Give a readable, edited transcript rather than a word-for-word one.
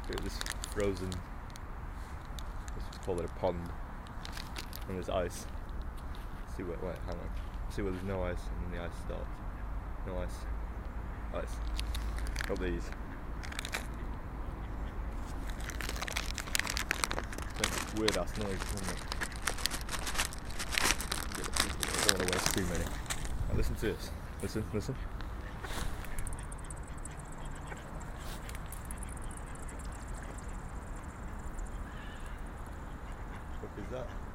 Look at this frozen, let's call it a pond, and there's ice. See wait, hang on. See where there's no ice and then the ice starts. No ice. Ice. Got these. That's weird ass noise, isn't it? I don't want to waste too many. Now listen to this. Listen. What is that?